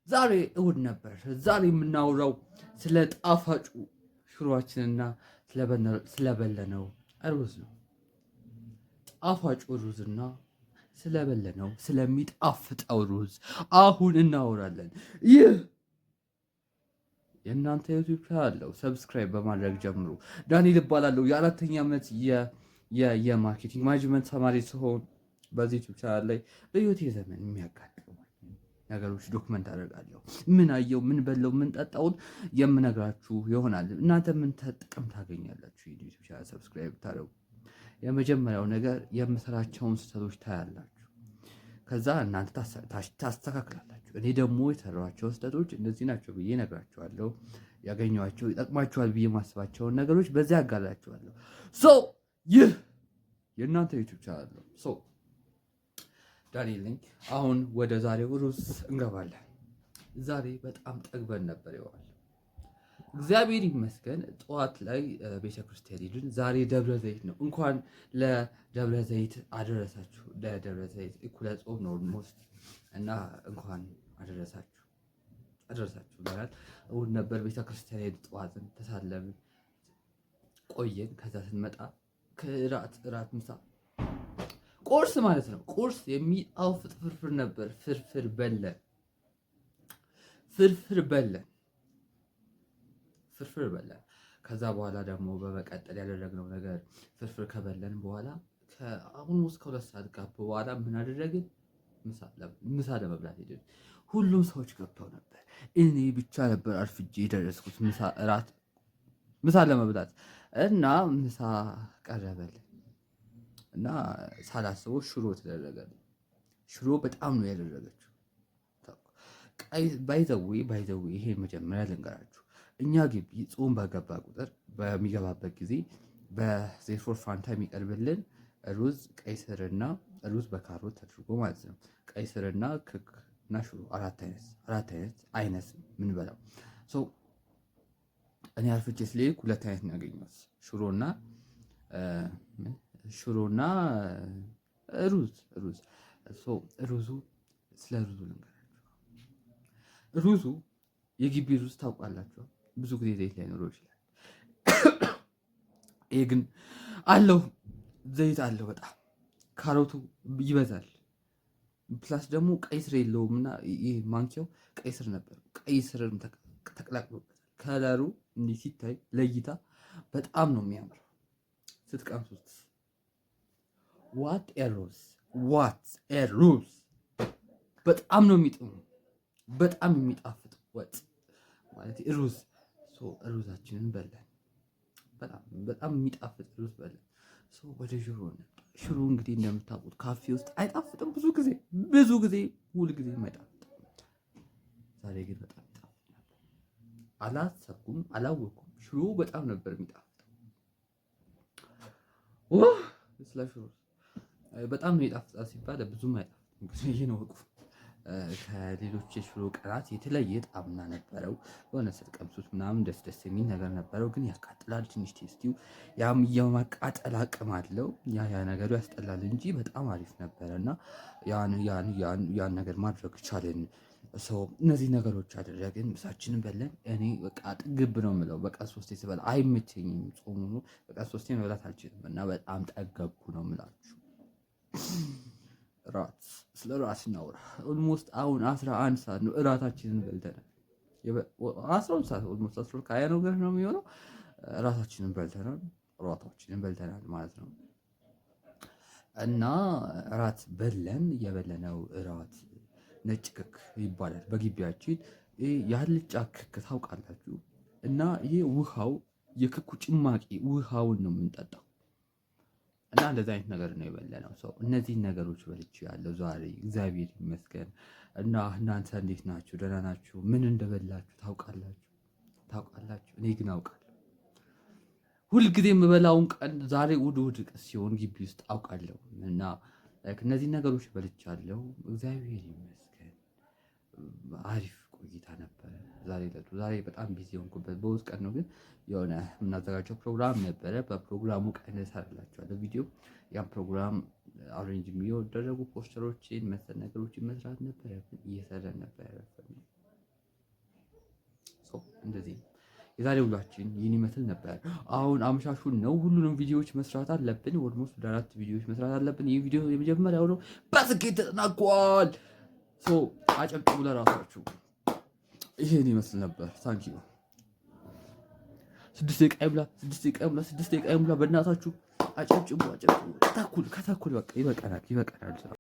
ዛሬ እሑድ ነበር። ዛሬ የምናወራው ስለ ጣፋጩ ሽሮአችንና ስለበለነው ሩዝ ነው። ጣፋጩ ሩዝና ስለበለነው ስለሚጣፍጠው ሩዝ አሁን እናወራለን። ይህ የእናንተ ዩቲዩብ ቻናል ነው። ሰብስክራይብ በማድረግ ጀምሩ። ዳንኤል እባላለሁ። የ4ኛ ዓመት የማርኬቲንግ ማኔጅመንት ተማሪ ሲሆን በዚህ ዩቲዩብ ቻናል ላይ በህይወቴ ዘመን የሚያጋጥሙ ነገሮች ዶክመንት አደርጋለሁ። ምን አየው፣ ምን በለው፣ ምን ጠጣውን የምነግራችሁ ይሆናል። እናንተ ምን ጥቅም ታገኛላችሁ? ዩቲዩብ ቻናል ሰብስክራይብ ታደርጉ። የመጀመሪያው ነገር የምሰራቸውን ስህተቶች ታያላችሁ። ከዛ እናንተ ታስተካክላላችሁ። እኔ ደግሞ የሰራኋቸው ስህተቶች እነዚህ ናቸው ብዬ እነግራችኋለሁ። ያገኘኋቸው ይጠቅማችኋል ብዬ ማስባቸውን ነገሮች በዚያ ያጋራችኋለሁ። ይህ የእናንተ ዩቲዩብ ቻናል ነው። ዳንኤል ነኝ። አሁን ወደ ዛሬው ሩዝ እንገባለን። ዛሬ በጣም ጠግበን ነበር የዋል። እግዚአብሔር ይመስገን። ጠዋት ላይ ቤተክርስቲያን ሄድን። ዛሬ ደብረ ዘይት ነው። እንኳን ለደብረ ዘይት አደረሳችሁ። ለደብረ ዘይት እኩለ ጾም ነው ኦልሞስት እና እንኳን አደረሳችሁ ይላል። እሑድ ነበር። ቤተክርስቲያን ሄድ ጠዋትን ተሳለምን፣ ቆየን። ከዛ ስንመጣ ከእራት ምሳ ቁርስ ማለት ነው። ቁርስ የሚጣፍጥ ፍርፍር ነበር። ፍርፍር በለን። ከዛ በኋላ ደግሞ በመቀጠል ያደረግነው ነገር ፍርፍር ከበለን በኋላ ከአሁን ውስጥ ከ2 ሰዓት ጋር በኋላ ምን አደረግን? ምሳ ለመብላት ሄድን። ሁሉም ሰዎች ገብተው ነበር። እኔ ብቻ ነበር አርፍጄ የደረስኩት ምሳ ለመብላት እና ምሳ ቀረበልን እና ሳላስበው ሽሮ ተደረገልኝ። ሽሮ በጣም ነው ያደረገችው። ባይዘዌ ይሄ መጀመሪያ ልንገራችሁ። እኛ ግቢ ጾም በገባ ቁጥር በሚገባበት ጊዜ በዜርፎር ፋንታ የሚቀርብልን ሩዝ፣ ቀይ ስርና ሩዝ በካሮት ተደርጎ ማለት ነው። ቀይ ስርና ክክ እና ሽሮ አራት አይነት ምን በላው። እኔ አርፍጄ ስለሄድኩ 2 አይነት ነው ያገኘሁት፣ ሽሮና ሩዝ። ሩዙ ስለ ሩዙ ልንገራችሁ። ሩዙ የግቢ ሩዝ ታውቃላችሁ። ብዙ ጊዜ ዘይት ላይኖረው ይችላል። ይሄ ግን አለው፣ ዘይት አለው በጣም። ካሮቱ ይበዛል። ፕላስ ደግሞ ቀይ ስር የለውም እና ይሄ ማንኪያው ቀይ ስር ነበር። ቀይ ስርም ተቀላቅሎበታል። ከለሩ እንዲህ ሲታይ ለእይታ በጣም ነው የሚያምረው። ስትቀምሱት ዋት ኤ ሩዝ በጣም ነው የሚጥሙ። በጣም የሚጣፍጥ ወጥ ማለት ሩዝ። ሩዛችንን በላን። በጣም የሚጣፍጥ ሩዝ በላን። ወደ ሽሮ ነበር። ሽሮ እንግዲህ እንደምታውቁት ካፌ ውስጥ አይጣፍጥም። ብዙ ጊዜ ሁል ጊዜ አይጣፍጥም። ዛሬ ግን በጣም ይጣፍጥ ነበር። አላወኩም። ሽሮ በጣም ነበር የሚጣፍጠው። ስለ ሽሮ በጣም ነው ይጣፍጣል ሲባል ብዙም አይጣፍጥም። ይሄ ነው እኮ ከሌሎች የሽሮ ቀናት የተለየ ጣዕምና ነበረው። የሆነ ስትቀምሱት ምናምን ደስ የሚል ነገር ነበረው። ግን ያቃጥላል ትንሽ ቴስቲው፣ ያም የማቃጠል አቅም አለው። ያ ነገሩ ያስጠላል እንጂ በጣም አሪፍ ነበረ እና ያን ነገር ማድረግ ቻለን። እነዚህ ነገሮች አደረግን። ምሳችንን በለን። እኔ በቃ ጥግብ ነው የምለው። በቀን 3 ስበላ አይመቸኝም። ጾሙ ነው። በቀን 3 መብላት አልችልም እና በጣም ጠገብኩ ነው የምላችሁ። ስለ ራት እናውራ። ኦልሞስት አሁን 11 ሰዓት ነው። እራታችንን በልተናል። 12 ሰዓት ኦልሞስት 12 ከሀያ ነው ገር ነው የሚሆነው። ራታችንን በልተናል ማለት ነው። እና ራት በለን። የበለነው ራት ነጭ ክክ ይባላል በግቢያችን። ያልጫ ክክ ታውቃላችሁ? እና ይሄ ውሃው የክኩ ጭማቂ ውሃውን ነው የምንጠጣው። እና እንደዚህ አይነት ነገር ነው የበለነው። እነዚህን ነገሮች በልቼ ያለው ዛሬ እግዚአብሔር ይመስገን። እና እናንተ እንዴት ናችሁ? ደህና ናችሁ? ምን እንደበላችሁ ታውቃላችሁ? እኔ ግን አውቃለሁ። ሁልጊዜ የምበላውን ቀን ዛሬ እሑድ ሲሆን ግቢ ውስጥ አውቃለሁ። እና እነዚህ ነገሮች በልቻለሁ። እግዚአብሔር ይመስገን። አሪፍ ቆይታ ነበረ ዛሬ በጣም ቢዚ ሆንኩበት። በውስጥ ቀን ነው ግን የሆነ የምናዘጋጀው ፕሮግራም ነበረ። በፕሮግራሙ ቀን እሰራላችኋለሁ ቪዲዮ። ያን ፕሮግራም አሬንጅ የሚደረጉ ፖስተሮችን መሰል ነገሮችን መስራት ነበረብን። እየሰራን ነበር ያረፈን። እንደዚህ የዛሬ ውሏችን ይህን ይመስል ነበር። አሁን አመሻሹን ነው። ሁሉንም ቪዲዮዎች መስራት አለብን። ኦልሞስት ወደ 4 ቪዲዮዎች መስራት አለብን። ይህ ቪዲዮ የመጀመሪያው ነው፣ በስኬት ተጠናቋል። አጨብጭቡ ለራሳችሁ። ይሄን ይመስል ነበር። ታንኪዩ 6 ደቂቃ ይብላ፣ 6 ደቂቃ ይብላ። በእናታችሁ አጨብጭቡ። ከተኩል በቃ ይበቃናል።